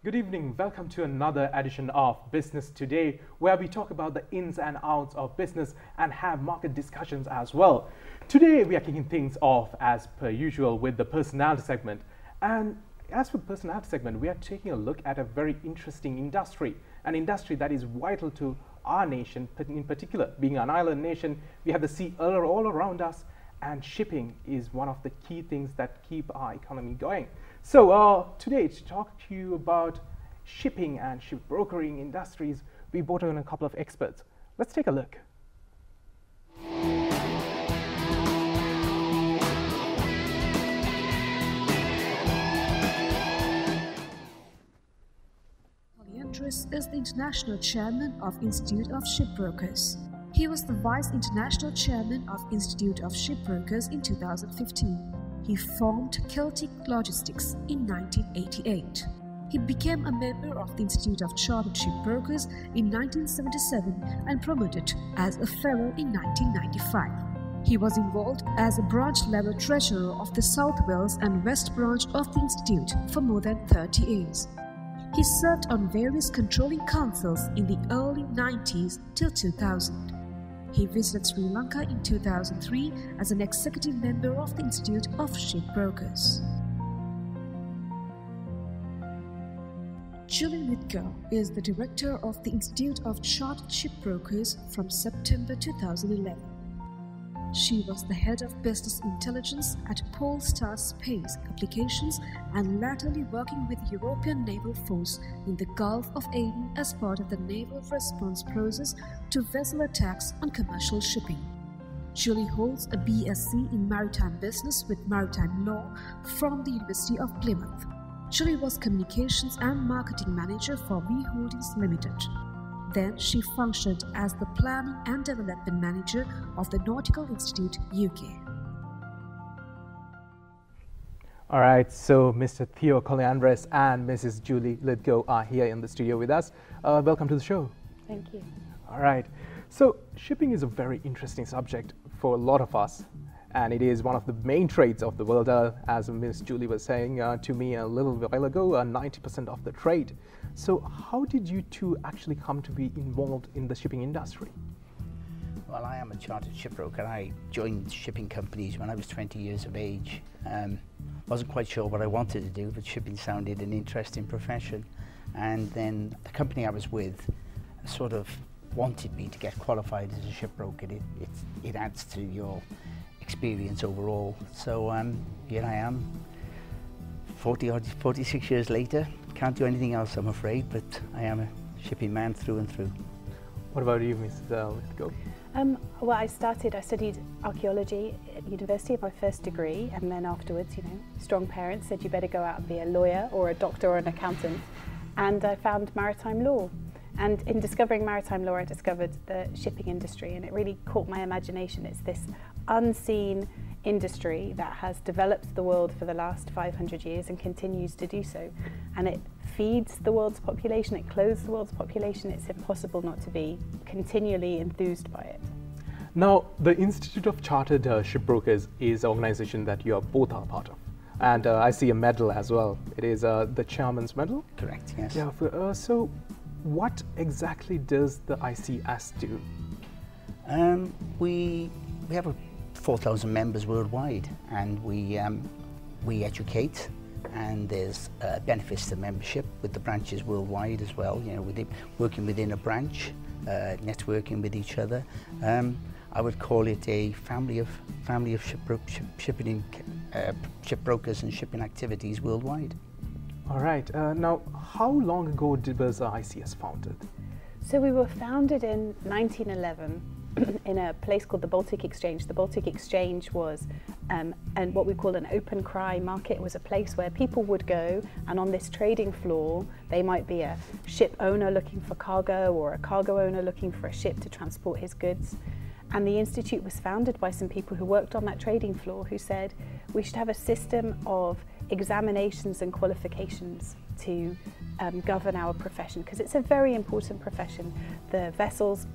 Good evening. Welcome to another edition of Business Today, where we talk about the ins and outs of business and have market discussions as well. Today, we are kicking things off as per usual with the personality segment. And as for the personality segment, we are taking a look at a very interesting industry, an industry that is vital to our nation, in particular. Being an island nation, we have the sea all around us, and shipping is one of the key things that keep our economy going. So today, to talk to you about shipping and shipbrokering industries, we brought in a couple of experts. Let's take a look. Coliandris is the international chairman of Institute of Shipbrokers. He was the vice international chairman of Institute of Shipbrokers in 2015. He formed Celtic Logistics in 1988. He became a member of the Institute of Chartered Shipbrokers in 1977 and promoted as a fellow in 1995. He was involved as a branch-level treasurer of the South Wales and West branch of the Institute for more than 30 years. He served on various controlling councils in the early 90s till 2000. He visited Sri Lanka in 2003 as an executive member of the Institute of Shipbrokers. Julie Lithgow is the director of the Institute of Chartered Shipbrokers from September 2011. She was the head of business intelligence at Polestar Space Applications and latterly working with the European Naval Force in the Gulf of Aden as part of the naval response process to vessel attacks on commercial shipping. Julie holds a BSc in Maritime Business with Maritime Law from the University of Plymouth. Julie was Communications and Marketing Manager for V Holdings Limited. Then she functioned as the Planning and Development Manager of the Nautical Institute, UK. All right, so Mr. Theo Coliandris and Mrs. Julie Lithgow are here in the studio with us. Welcome to the show. Thank you. All right, so shipping is a very interesting subject for a lot of us, and it is one of the main trades of the world, as Ms. Julie was saying to me a little while ago, 90% of the trade. So how did you two actually come to be involved in the shipping industry? Well, I am a chartered shipbroker. I joined shipping companies when I was 20 years of age. Wasn't quite sure what I wanted to do, but shipping sounded an interesting profession. And then the company I was with sort of wanted me to get qualified as a shipbroker. It adds to your experience overall. So here I am, 46 years later. Can't do anything else, I'm afraid, but I am a shipping man through and through. What about you, Ms. Lithgow? Well, I studied archaeology at university, my first degree, and then afterwards, strong parents said you better go out and be a lawyer or a doctor or an accountant, and I found maritime law. And in discovering maritime law, I discovered the shipping industry, and it really caught my imagination. It's this unseen industry that has developed the world for the last 500 years and continues to do so. And it feeds the world's population, it clothes the world's population. It's impossible not to be continually enthused by it. Now, the Institute of Chartered Shipbrokers is an organization that you are both are part of. And I see a medal as well. It is the Chairman's Medal? Correct, yes. Yeah, so what exactly does the ICS do? We have 4,000 members worldwide, and we educate, and there's benefits to membership with the branches worldwide as well. Working within a branch, networking with each other. I would call it a family of shipbrokers and shipping activities worldwide. All right. Now, how long ago was ICS founded? So we were founded in 1911. In a place called the Baltic Exchange. The Baltic Exchange was and what we call an open cry market. It was a place where people would go, and on this trading floor they might be a ship owner looking for cargo or a cargo owner looking for a ship to transport his goods. And the Institute was founded by some people who worked on that trading floor who said we should have a system of examinations and qualifications to govern our profession, because it's a very important profession. The vessels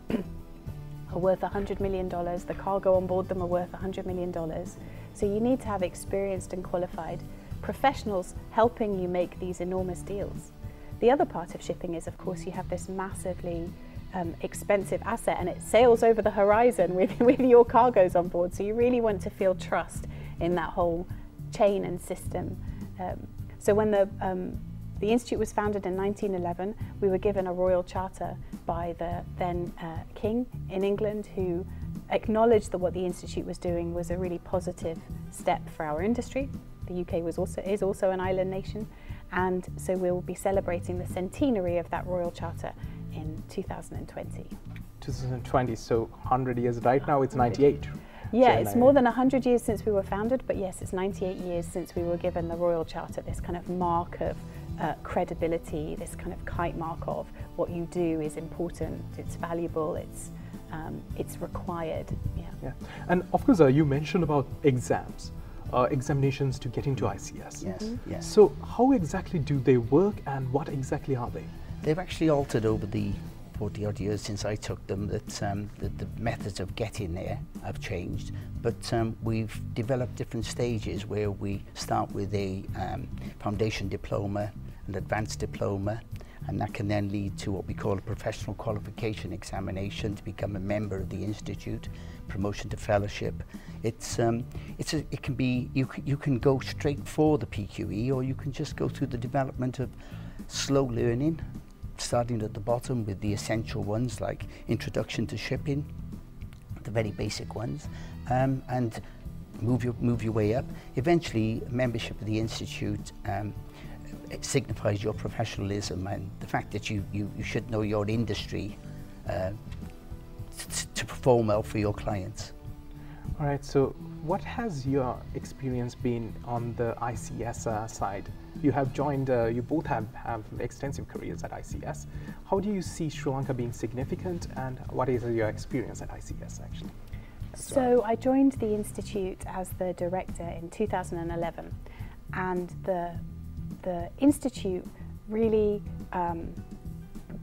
are worth $100 million, the cargo on board them are worth $100 million. So you need to have experienced and qualified professionals helping you make these enormous deals. The other part of shipping is, of course, you have this massively expensive asset, and it sails over the horizon with your cargoes on board. So you really want to feel trust in that whole chain and system. So when the Institute was founded in 1911, we were given a royal charter by the then King in England, who acknowledged that what the Institute was doing was a really positive step for our industry. The UK is also an island nation, and so we'll be celebrating the centenary of that royal charter in 2020. 2020, so 100 years right now, it's 98. Yeah, it's more than 100 years since we were founded, but yes, it's 98 years since we were given the royal charter, this kind of mark of credibility, this kind of kite mark of what you do is important, it's valuable, it's required. Yeah. And of course, you mentioned about exams, examinations to get into ICS. Yes, yes. So how exactly do they work, and what exactly are they? They've actually altered over the 40 odd years since I took them, that the methods of getting there have changed, but we've developed different stages where we start with a foundation diploma, an advanced diploma, and that can then lead to what we call a professional qualification examination to become a member of the Institute, promotion to fellowship. It can be, you can go straight for the PQE, or you can just go through the development of slow learning, starting at the bottom with the essential ones like Introduction to Shipping, the very basic ones, and move your way up. Eventually, membership of the Institute it signifies your professionalism and the fact that you should know your industry to perform well for your clients. All right, so what has your experience been on the ICS side? You have joined, you both have extensive careers at ICS. How do you see Sri Lanka being significant, and what is your experience at ICS actually? So I joined the Institute as the director in 2011, and the Institute really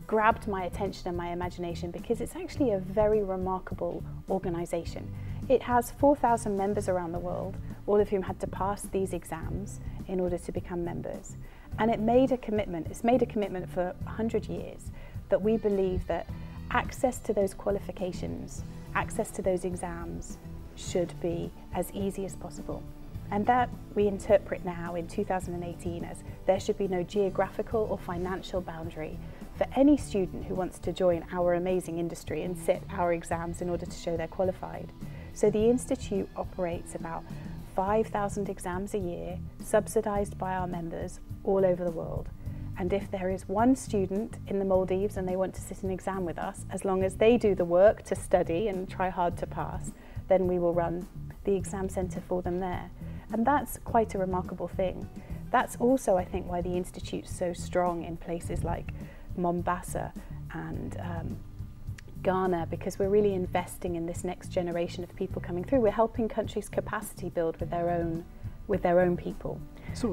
grabbed my attention and my imagination because it's actually a very remarkable organisation. It has 4,000 members around the world, all of whom had to pass these exams in order to become members. And it made a commitment, it's made a commitment for 100 years, that we believe that access to those qualifications, access to those exams should be as easy as possible. And that we interpret now in 2018 as there should be no geographical or financial boundary for any student who wants to join our amazing industry and sit our exams in order to show they're qualified. So the Institute operates about 5,000 exams a year, subsidised by our members all over the world. And if there is one student in the Maldives and they want to sit an exam with us, as long as they do the work to study and try hard to pass, then we will run the exam centre for them there. And that's quite a remarkable thing. That's also, I think, why the Institute's so strong in places like Mombasa and Ghana, because we're really investing in this next generation of people coming through. We're helping countries capacity build with their own people.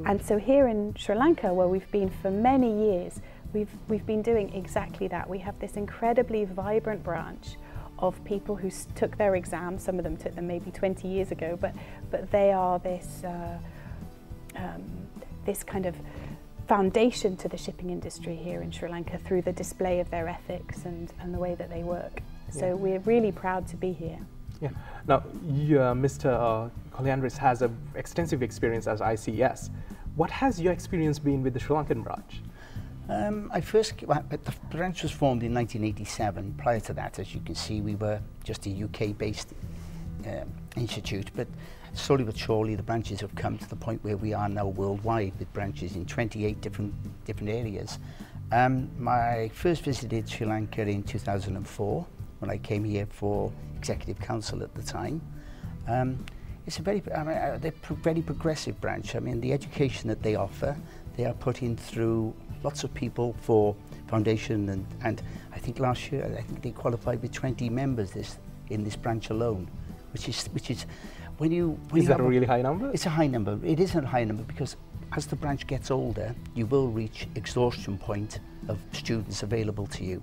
And so here in Sri Lanka, where we've been for many years, we've been doing exactly that. We have this incredibly vibrant branch of people who took their exams. Some of them took them maybe 20 years ago, but they are this this kind of foundation to the shipping industry here in Sri Lanka through the display of their ethics and the way that they work. So we're really proud to be here. Yeah. Now, Mr. Coliandris has an extensive experience as ICS. What has your experience been with the Sri Lankan branch? The branch was formed in 1987. Prior to that, as you can see, we were just a UK-based institute, but slowly but surely the branches have come to the point where we are now worldwide with branches in 28 different areas. My first visited Sri Lanka in 2004 when I came here for Executive Council at the time. It's a very progressive branch. I mean, the education that they offer, they are putting through lots of people for foundation, and I think last year they qualified with 20 members in this branch alone, which is is that a really high number? It's a high number. It is a high number because as the branch gets older, you will reach exhaustion point of students available to you.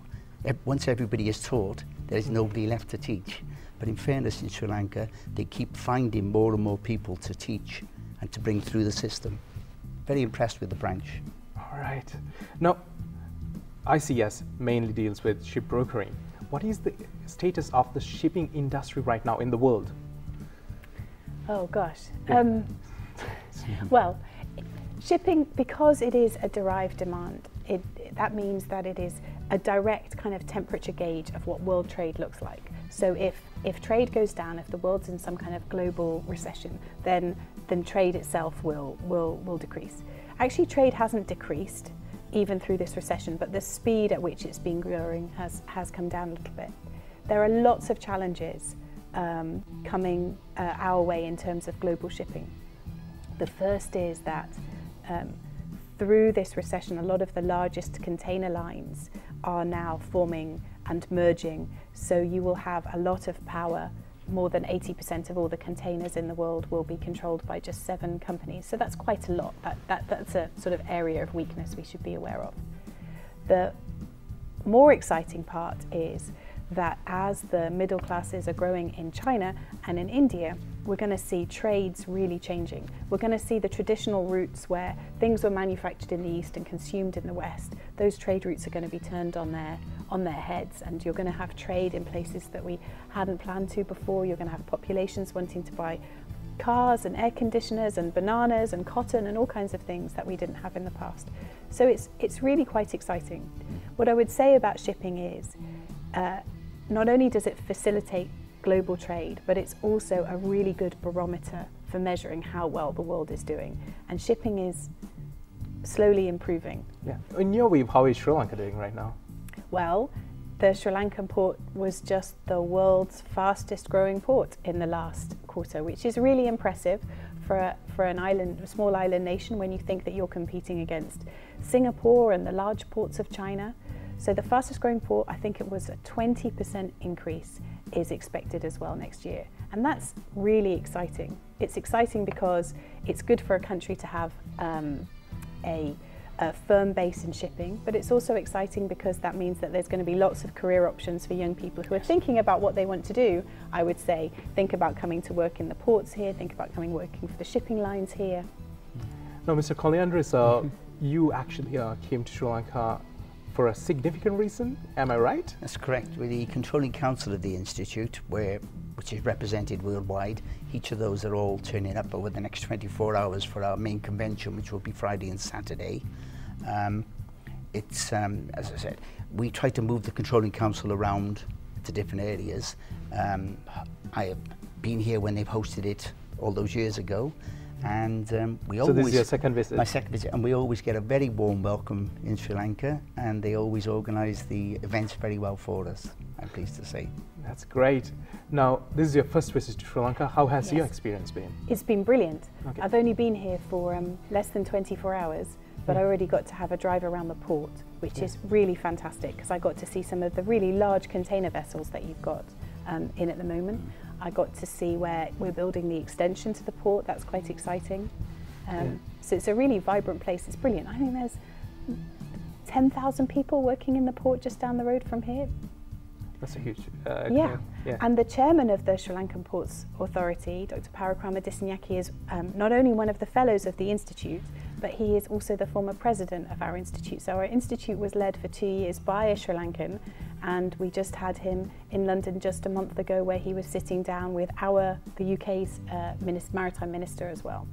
Once everybody is taught, there is nobody left to teach. But in fairness, in Sri Lanka, they keep finding more and more people to teach and to bring through the system. Very impressed with the branch. All right. Now, ICS mainly deals with shipbrokering. What is the status of the shipping industry right now in the world? Oh gosh. Yeah. Well, shipping, because it is a derived demand, that means that it is a direct kind of temperature gauge of what world trade looks like. So if trade goes down, if the world's in some kind of global recession, then trade itself will decrease. Actually, trade hasn't decreased even through this recession, but the speed at which it's been growing has come down a little bit. There are lots of challenges coming our way in terms of global shipping. The first is that through this recession, a lot of the largest container lines are now forming and merging, so you will have a lot of power. More than 80% of all the containers in the world will be controlled by just 7 companies. So that's quite a lot. That's a sort of area of weakness we should be aware of. The more exciting part is that as the middle classes are growing in China and in India, we're going to see trades really changing. We're going to see the traditional routes where things were manufactured in the East and consumed in the West. Those trade routes are going to be turned on their heads, and you're going to have trade in places that we hadn't planned to before. You're going to have populations wanting to buy cars and air conditioners and bananas and cotton and all kinds of things that we didn't have in the past. So it's really quite exciting. What I would say about shipping is not only does it facilitate global trade, but it's also a really good barometer for measuring how well the world is doing. And shipping is slowly improving. Yeah. In your view, how is Sri Lanka doing right now? Well, the Sri Lankan port was just the world's fastest growing port in the last quarter, which is really impressive for a small island nation when you think that you're competing against Singapore and the large ports of China. So the fastest growing port, I think it was a 20% increase, is expected as well next year. And that's really exciting. It's exciting because it's good for a country to have a firm base in shipping, but it's also exciting because that means that there's going to be lots of career options for young people who are thinking about what they want to do. I would say, think about coming to work in the ports here, think about working for the shipping lines here. Now, Mr. Coliandris, you actually came to Sri Lanka for a significant reason, am I right? That's correct. With the controlling council of the institute, which is represented worldwide, each of those are all turning up over the next 24 hours for our main convention, which will be Friday and Saturday. As I said, we try to move the controlling council around to different areas. I have been here when they've hosted it all those years ago, and we always... So this is your second visit? My second visit, and we always get a very warm welcome in Sri Lanka, and they always organise the events very well for us, I'm pleased to say. That's great. Now, this is your first visit to Sri Lanka. How has your experience been? It's been brilliant. Okay. I've only been here for less than 24 hours, but I already got to have a drive around the port, which is really fantastic because I got to see some of the really large container vessels that you've got in at the moment. I got to see where we're building the extension to the port. That's quite exciting. So it's a really vibrant place. It's brilliant. I think there's 10,000 people working in the port just down the road from here. That's a huge... yeah, and the chairman of the Sri Lankan Ports Authority, Dr. Parakrama Disanyaki, is not only one of the fellows of the Institute, but he is also the former president of our Institute. So our Institute was led for 2 years by a Sri Lankan, and we just had him in London just a month ago where he was sitting down with the UK's Maritime Minister as well.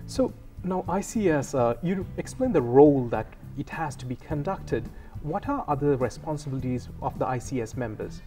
So now ICS, you explained the role that it has to be conducted. What are other responsibilities of the ICS members?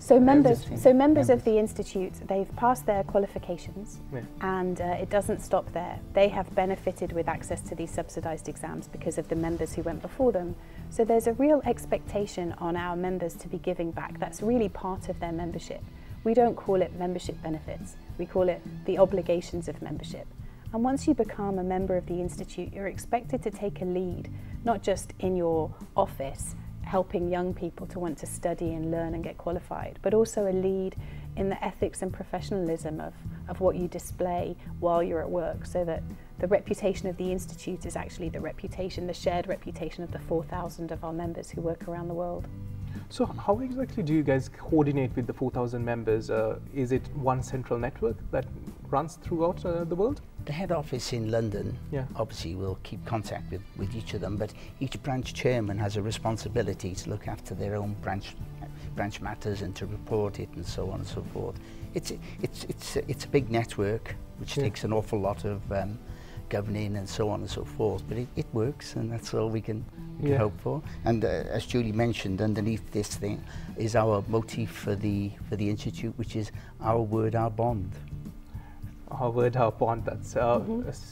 So members of the Institute, they've passed their qualifications, and it doesn't stop there. They have benefited with access to these subsidised exams because of the members who went before them. So there's a real expectation on our members to be giving back. That's really part of their membership. We don't call it membership benefits. We call it the obligations of membership. And once you become a member of the Institute, you're expected to take a lead, not just in your office, helping young people to want to study and learn and get qualified, but also a lead in the ethics and professionalism of what you display while you're at work, so that the reputation of the Institute is actually the shared reputation of the 4,000 of our members who work around the world. So how exactly do you guys coordinate with the 4,000 members? Is it one central network that runs throughout the world? The head office in London, Yeah. obviously will keep contact with each of them, but each branch chairman has a responsibility to look after their own branch matters and to report it and so on and so forth. It's a big network which takes an awful lot of governing and so on and so forth, but it works, and that's all we can hope for. And as Julie mentioned, underneath this thing is our motif for the institute, which is our word, our bond. Our word, our bond. That's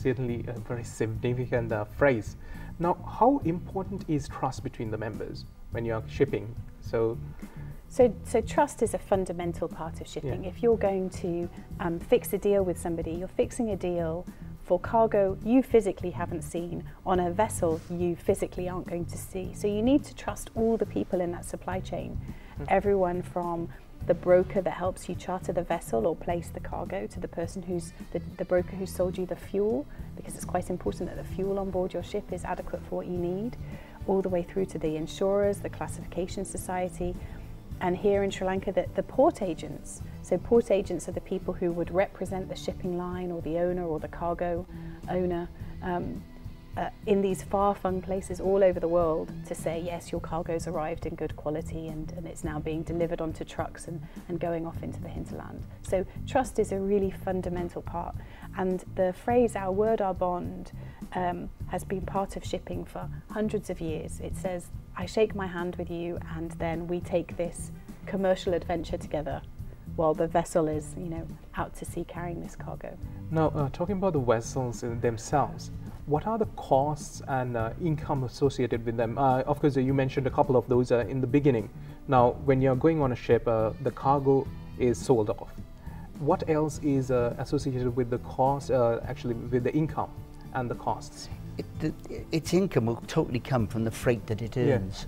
certainly a very significant phrase. Now, how important is trust between the members when you're shipping? So trust is a fundamental part of shipping. Yeah. If you're going to fix a deal with somebody, you're fixing a deal for cargo you physically haven't seen on a vessel you physically aren't going to see. So you need to trust all the people in that supply chain, everyone from the broker that helps you charter the vessel or place the cargo to the person who's the broker who sold you the fuel, because it's quite important that the fuel on board your ship is adequate for what you need, all the way through to the insurers, the classification society, and here in Sri Lanka the port agents. So port agents are the people who would represent the shipping line or the owner or the cargo owner in these far-flung places all over the world to say, yes, your cargo's arrived in good quality and it's now being delivered onto trucks and going off into the hinterland. So trust is a really fundamental part. And the phrase, our word, our bond, has been part of shipping for hundreds of years. It says, I shake my hand with you and then we take this commercial adventure together while the vessel is, out to sea carrying this cargo. now, talking about the vessels themselves, what are the costs and income associated with them? Of course, you mentioned a couple of those in the beginning. Now, when you're going on a ship, the cargo is sold off. What else is associated with the cost, actually with the income and the costs? Its income will totally come from the freight that it earns.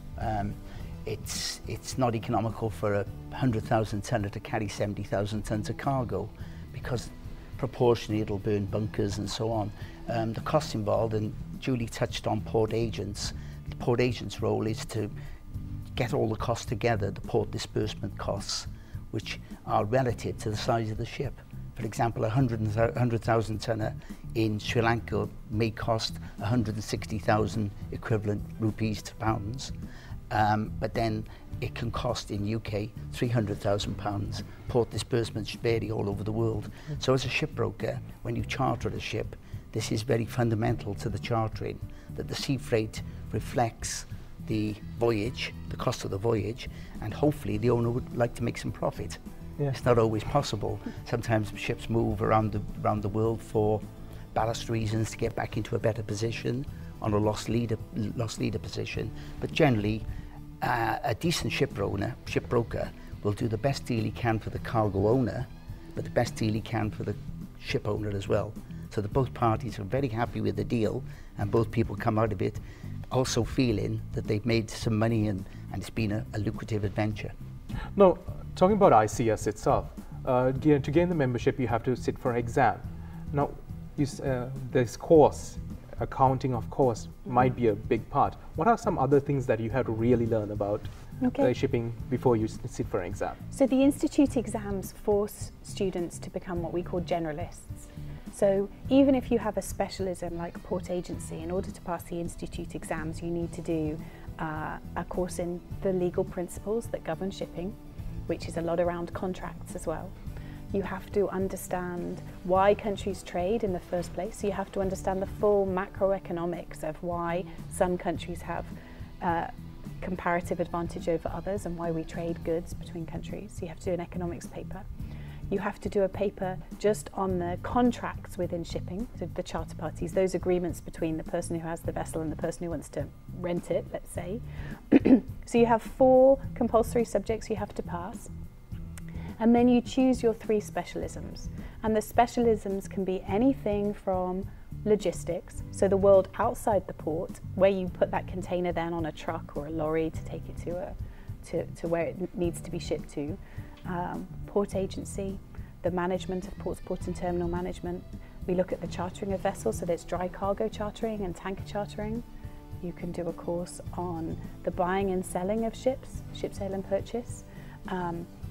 It's not economical for a 100,000 tonner to carry 70,000 tons of cargo, because proportionally it'll burn bunkers and so on. The costs involved, and Julie touched on port agents. The port agent's role is to get all the costs together, the port disbursement costs, which are relative to the size of the ship. For example, a 100,000 tonner in Sri Lanka may cost 160,000 equivalent rupees to pounds, but then it can cost in UK £300,000. Port disbursements vary all over the world. So as a shipbroker, when you charter a ship, this is very fundamental to the chartering, that the sea freight reflects the voyage, the cost of the voyage, and hopefully the owner would like to make some profit. Yeah. It's not always possible. Sometimes ships move around the world for ballast reasons, to get back into a better position on a lost leader position. But generally, a decent shipbroker will do the best deal he can for the cargo owner, but the best deal he can for the ship owner as well. So that both parties are very happy with the deal, and both people come out of it also feeling that they've made some money and it's been a lucrative adventure. Now, talking about ICS itself, to gain the membership, you have to sit for an exam. Now, this course, accounting of course, might be a big part. What are some other things that you have to really learn about shipping before you sit for an exam? So the institute exams force students to become what we call generalists. So even if you have a specialism like port agency, in order to pass the institute exams, you need to do a course in the legal principles that govern shipping, which is a lot around contracts as well. You have to understand why countries trade in the first place. So you have to understand the full macroeconomics of why some countries have comparative advantage over others and why we trade goods between countries. So you have to do an economics paper. You have to do a paper just on the contracts within shipping, so the charter parties, those agreements between the person who has the vessel and the person who wants to rent it, let's say. So you have 4 compulsory subjects you have to pass. And then you choose your 3 specialisms. And the specialisms can be anything from logistics, so the world outside the port, where you put that container then on a truck or a lorry to take it to where it needs to be shipped to. Port agency, the management of ports, port and terminal management. We look at the chartering of vessels, so there's dry cargo chartering and tanker chartering. You can do a course on the buying and selling of ships, ship sale and purchase.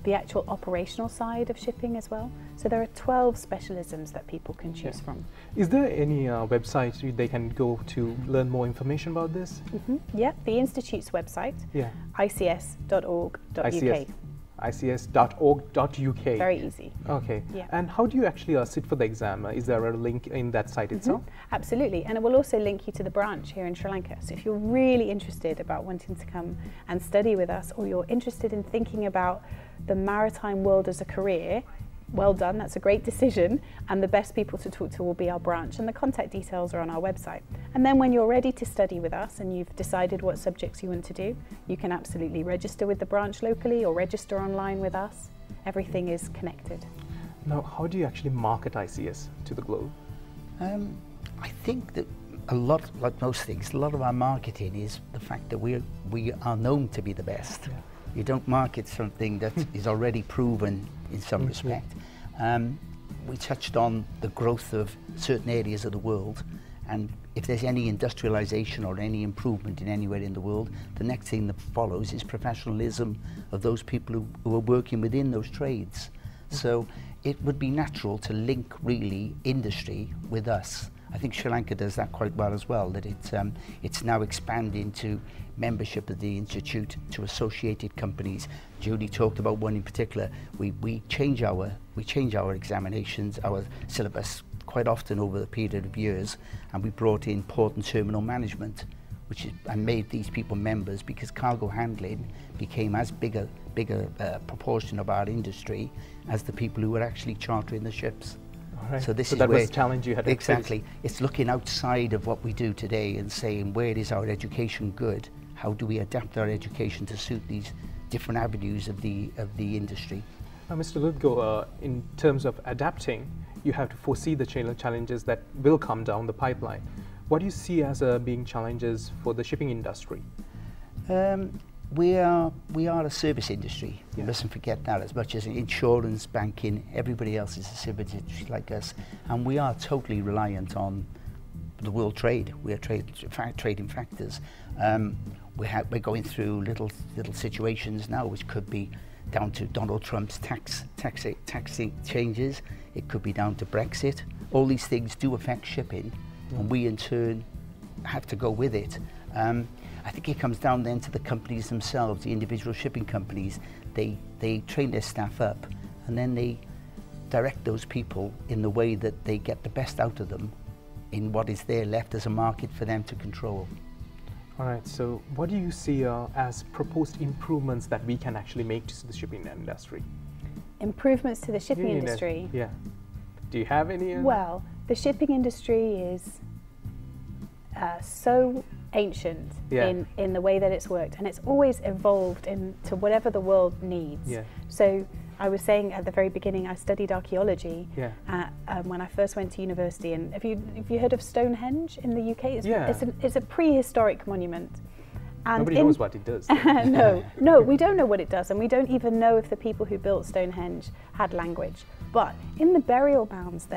the actual operational side of shipping as well. So there are 12 specialisms that people can choose from. Is there any website they can go to learn more information about this? Yeah, the Institute's website, ics.org.uk. ics.org.uk. Very easy. Okay. Yeah. And how do you actually sit for the exam? Is there a link in that site itself? Absolutely, and it will also link you to the branch here in Sri Lanka. So if you're really interested about wanting to come and study with us, or you're interested in thinking about the maritime world as a career, well done, that's a great decision, and the best people to talk to will be our branch, and the contact details are on our website. And then when you're ready to study with us and you've decided what subjects you want to do, you can absolutely register with the branch locally or register online with us. Everything is connected. Now, how do you actually market ICS to the globe? I think that a lot, like most things, a lot of our marketing is the fact that we are known to be the best. Yeah. You don't market something that is already proven in some respect. We touched on the growth of certain areas of the world, and if there's any industrialization or any improvement in anywhere in the world, the next thing that follows is professionalism of those people who are working within those trades. So it would be natural to link really industry with us. I think Sri Lanka does that quite well as well, that it's now expanding to membership of the Institute, to associated companies. Julie talked about one in particular. We change our examinations, our syllabus quite often over the period of years, and we brought in port and terminal management, and made these people members, because cargo handling became as big a proportion of our industry as the people who were actually chartering the ships. Right. So this is that where was a challenge you had to exactly. face. It's looking outside of what we do today and saying, where is our education good? How do we adapt our education to suit these different avenues of the industry? Now, Mr. Lithgow, in terms of adapting, you have to foresee the challenges that will come down the pipeline. What do you see as being challenges for the shipping industry? We are a service industry. Yeah. You mustn't forget that. As much as insurance, banking, everybody else is a service industry like us, and we are totally reliant on the world trade. We are trading factors. We're going through little situations now, which could be down to Donald Trump's tax changes. It could be down to Brexit. All these things do affect shipping, and we in turn have to go with it. I think it comes down then to the companies themselves, the individual shipping companies. They train their staff up, and then they direct those people in the way that they get the best out of them in what is there left as a market for them to control. All right, so what do you see as proposed improvements that we can actually make to the shipping industry? Improvements to the shipping industry? Yeah. Do you have any? Well, the shipping industry is so ancient in the way that it's worked, and it's always evolved into whatever the world needs. Yeah. So I was saying at the very beginning, I studied archaeology when I first went to university. And have you heard of Stonehenge in the UK? It's a prehistoric monument. And nobody knows what it does. No, we don't know what it does, and we don't even know if the people who built Stonehenge had language. But in the burial mounds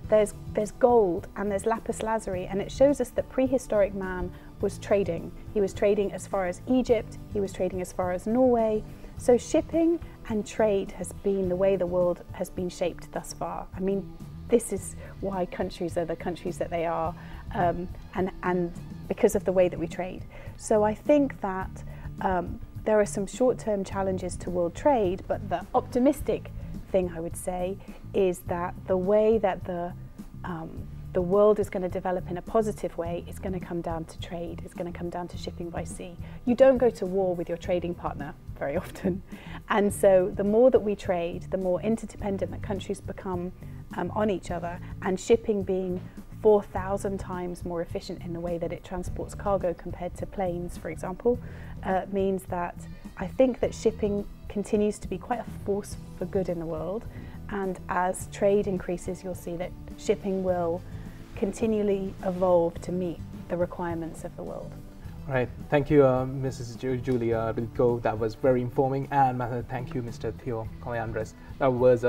there's gold and there's lapis lazuli, and it shows us that prehistoric man was trading. He was trading as far as Egypt, he was trading as far as Norway. So shipping and trade has been the way the world has been shaped thus far. I mean, this is why countries are the countries that they are, and because of the way that we trade. So I think that there are some short-term challenges to world trade, but the optimistic thing I would say is that the way that the world is going to develop in a positive way is going to come down to trade. It's going to come down to shipping by sea. You don't go to war with your trading partner very often, and so the more that we trade, the more interdependent that countries become on each other, and shipping being 4,000 times more efficient in the way that it transports cargo compared to planes, for example, means that I think that shipping continues to be quite a force for good in the world, and as trade increases, you'll see that shipping will continually evolve to meet the requirements of the world. All right, thank you, Mrs. Julie Lithgow. That was very informing, and thank you, Mr. Theo Coliandris. That was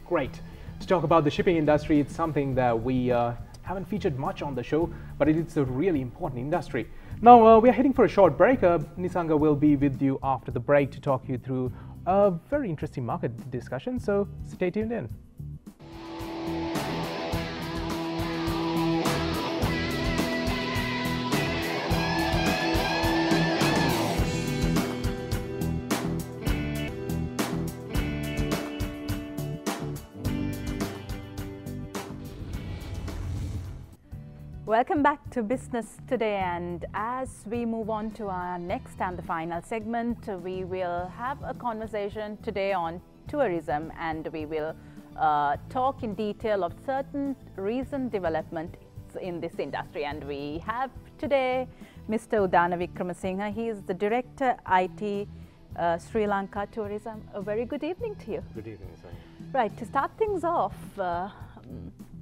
great to talk about the shipping industry. It's something that we haven't featured much on the show, but it's a really important industry. Now we are heading for a short break. Nisanga will be with you after the break to talk you through a very interesting market discussion, so stay tuned in. Welcome back to Business Today, and as we move on to our next and the final segment, we will have a conversation today on tourism, and we will talk in detail of certain recent developments in this industry. And we have today Mr. Udana Wickramasinghe. He is the Director IT Sri Lanka Tourism. A very good evening to you. Good evening, sir. Right, to start things off,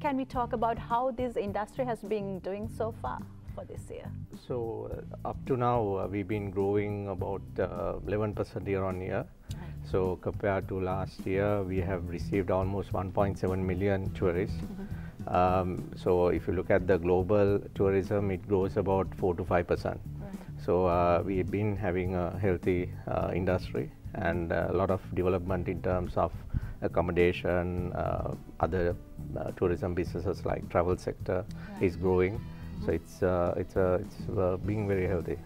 can we talk about how this industry has been doing so far for this year? So up to now, we've been growing about 11% year on year. Right. So compared to last year, we have received almost 1.7 million tourists. So if you look at the global tourism, it grows about 4 to 5%. Right. So we've been having a healthy industry and a lot of development in terms of accommodation, other tourism businesses like travel sector is growing. So it's being very healthy.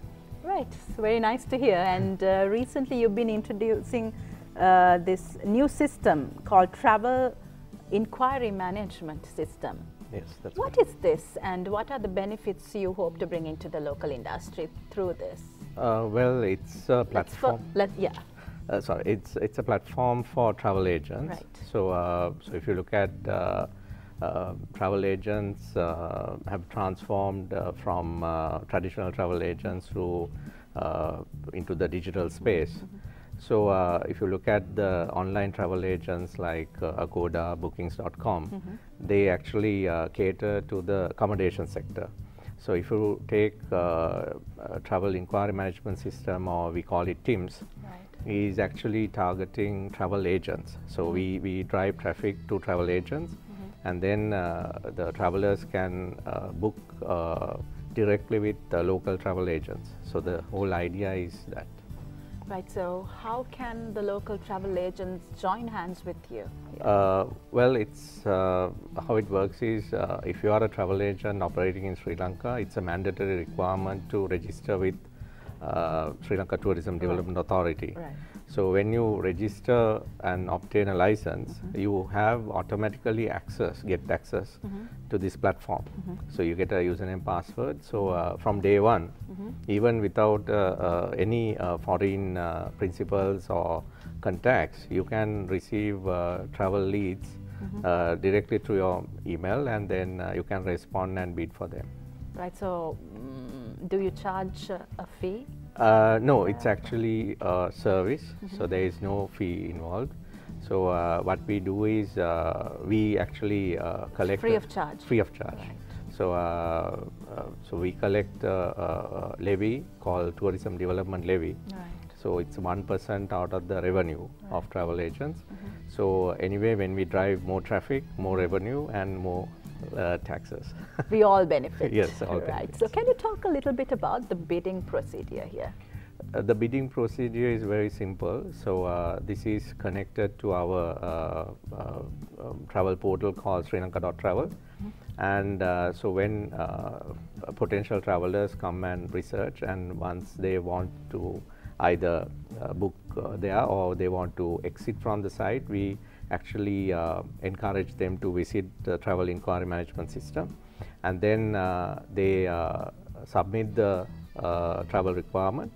Right, it's very nice to hear. And recently you've been introducing this new system called Travel Inquiry Management System. Yes, that's What is this, and what are the benefits you hope to bring into the local industry through this? well, it's a platform. It's a platform for travel agents. Right. So if you look at travel agents have transformed from traditional travel agents to into the digital space. So if you look at the online travel agents like Agoda, Bookings.com, they actually cater to the accommodation sector. So if you take travel inquiry management system, or we call it TIMS, is actually targeting travel agents. So we drive traffic to travel agents, and then the travelers can book directly with the local travel agents. So the whole idea is that. Right, so how can the local travel agents join hands with you? Well, it's how it works is if you are a travel agent operating in Sri Lanka, it's a mandatory requirement to register with Sri Lanka Tourism Development Authority. Right. So when you register and obtain a license, you have automatically get access to this platform. So you get a username, password. So from day one, even without any foreign principals or contacts, you can receive travel leads directly through your email, and then you can respond and bid for them. Right, so do you charge a fee? No, it's actually a service, so there is no fee involved. So what we do is we actually collect Free of charge. Free of charge. Right. So so we collect a levy called Tourism Development Levy. Right. So it's 1% out of the revenue of travel agents. So anyway, when we drive more traffic, more revenue, and more taxes. We all benefit. Yes, all right. benefit. So can you talk a little bit about the bidding procedure here? The bidding procedure is very simple. So this is connected to our travel portal called srilanka.travel. And so when potential travelers come and research, and once they want to either book there or they want to exit from the site, we actually encourage them to visit the travel inquiry management system, and then they submit the travel requirement,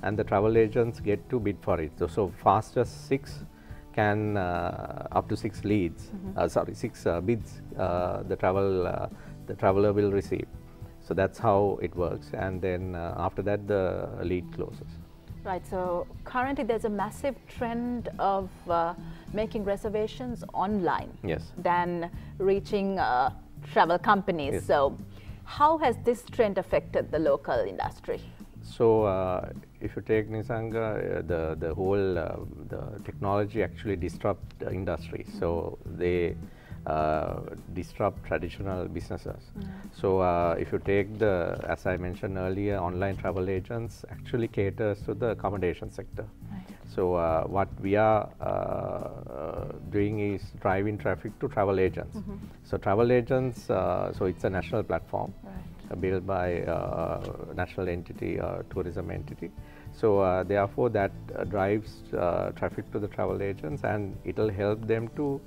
and the travel agents get to bid for it. So fastest 6 can up to 6 leads, 6 bids the traveler will receive. So that's how it works, and then after that the lead closes. Right, so currently there's a massive trend of making reservations online than reaching travel companies. Yes. So how has this trend affected the local industry? So if you take Nisanga, the whole the technology actually disrupt the industry. So they disrupt traditional businesses. So if you take the, as I mentioned earlier, online travel agents actually caters to the accommodation sector. So what we are doing is driving traffic to travel agents. So travel agents, so it's a national platform built by national entity, tourism entity. So therefore that drives traffic to the travel agents, and it will help them to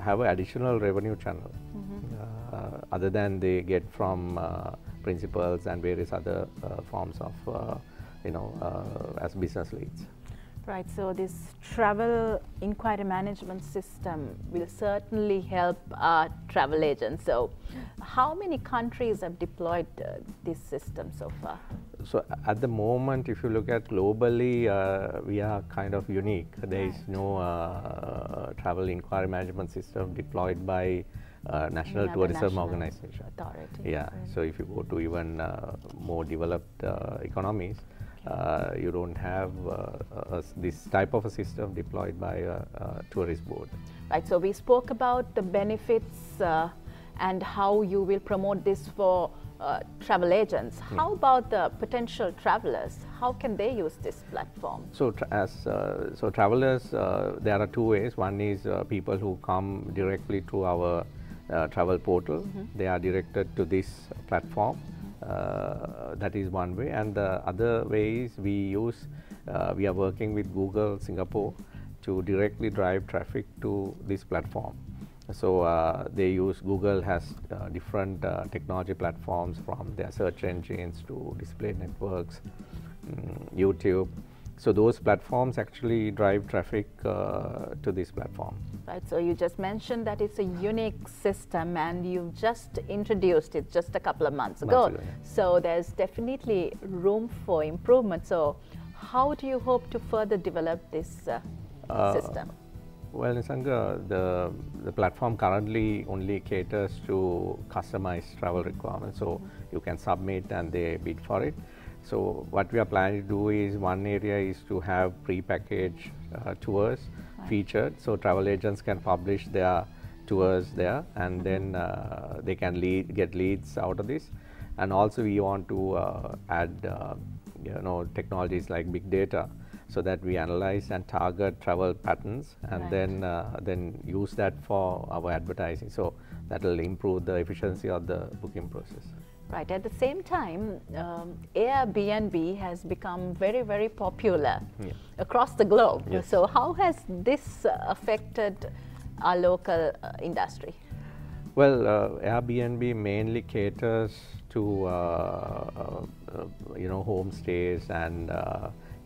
have an additional revenue channel other than they get from principals and various other forms of as business leads. Right, so this travel inquiry management system will certainly help our travel agents. So how many countries have deployed this system so far? So at the moment, if you look at globally, we are kind of unique. There is no travel inquiry management system deployed by National Tourism Organization. Authority. Yeah, so if you go to even more developed economies, you don't have this type of a system deployed by a tourist board. Right, so we spoke about the benefits and how you will promote this for travel agents. How about the potential travelers? How can they use this platform? So, so travelers, there are two ways. One is people who come directly to our travel portal. They are directed to this platform. That is one way, and the other way is we are working with Google Singapore to directly drive traffic to this platform. So they use, Google has different technology platforms, from their search engines to display networks, YouTube. So those platforms actually drive traffic to this platform. Right, so you just mentioned that it's a unique system and you've just introduced it just a couple of months ago. So there's definitely room for improvement. So how do you hope to further develop this system? Well, Nisanga, the platform currently only caters to customized travel requirements. So you can submit and they bid for it. So what we are planning to do is, one area is to have pre-packaged tours featured. So travel agents can publish their tours there, and then they can get leads out of this. And also we want to add technologies like big data, so that we analyze and target travel patterns, and then use that for our advertising. So that will improve the efficiency of the booking process. Right. At the same time, Airbnb has become very, very popular across the globe. So how has this affected our local industry? Well, Airbnb mainly caters to homestays and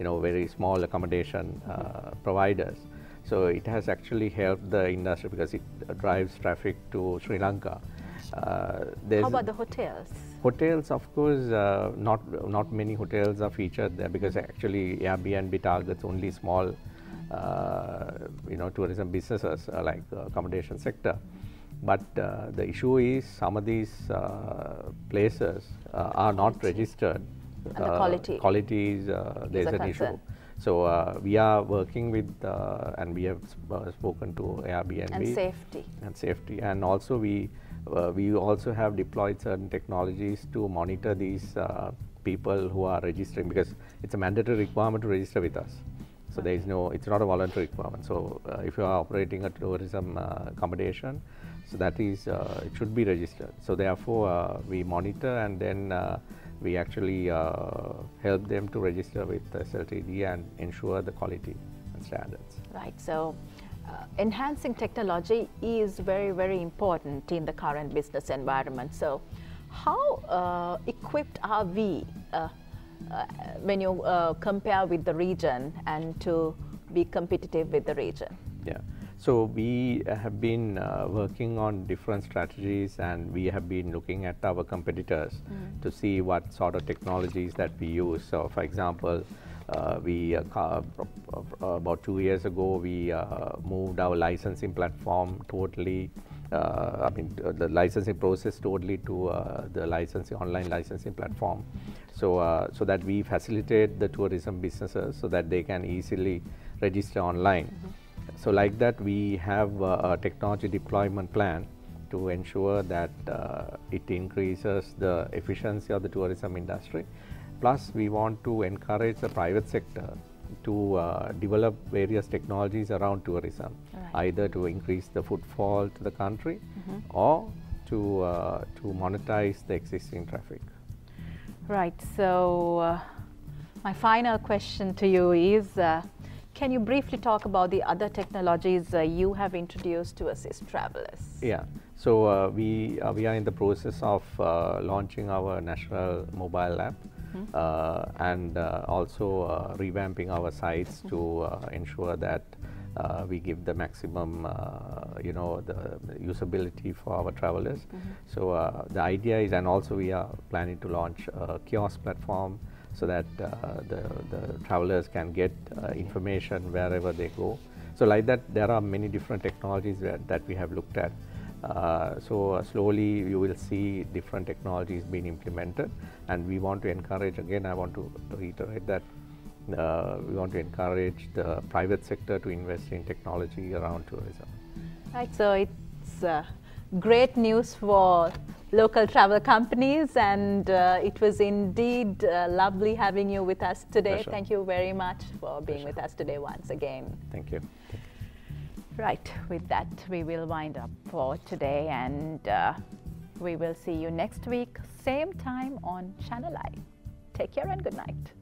very small accommodation providers. So it has actually helped the industry because it drives traffic to Sri Lanka. How about the hotels? Hotels, of course, not many hotels are featured there, because actually Airbnb targets only small, tourism businesses like the accommodation sector. But the issue is some of these places are not registered. And the quality is there's an issue. So we are working with and we have spoken to Airbnb. And safety. And also we also have deployed certain technologies to monitor these people who are registering, because it's a mandatory requirement to register with us. So there is it's not a voluntary requirement. So if you are operating a tourism accommodation, so that is, it should be registered. So therefore we monitor, and then we actually help them to register with SLTD and ensure the quality and standards. Right. So enhancing technology is very, very important in the current business environment. So how equipped are we when you compare with the region and to be competitive with the region? Yeah. So we have been working on different strategies, and we have been looking at our competitors to see what sort of technologies that we use. So for example, we about 2 years ago, we moved our licensing platform totally, the licensing process totally to the online licensing platform. So so that we facilitate the tourism businesses so that they can easily register online. So like that, we have a technology deployment plan to ensure that it increases the efficiency of the tourism industry. Plus, we want to encourage the private sector to develop various technologies around tourism, either to increase the footfall to the country or to monetize the existing traffic. Right. So, my final question to you is, can you briefly talk about the other technologies you have introduced to assist travelers? Yeah. So, we are in the process of launching our national mobile app. And also revamping our sites to ensure that we give the maximum, you know, the usability for our travelers. So the idea is, and also we are planning to launch a kiosk platform so that the travelers can get information wherever they go. So like that, there are many different technologies that we have looked at. So slowly you will see different technologies being implemented, and we want to encourage, again I want to reiterate that we want to encourage the private sector to invest in technology around tourism. Right, so it's great news for local travel companies, and it was indeed lovely having you with us today. Pleasure. Thank you very much for being Pleasure. with us today once again. Thank you. Right, with that we will wind up for today, and we will see you next week, same time on Channel I. Take care and good night.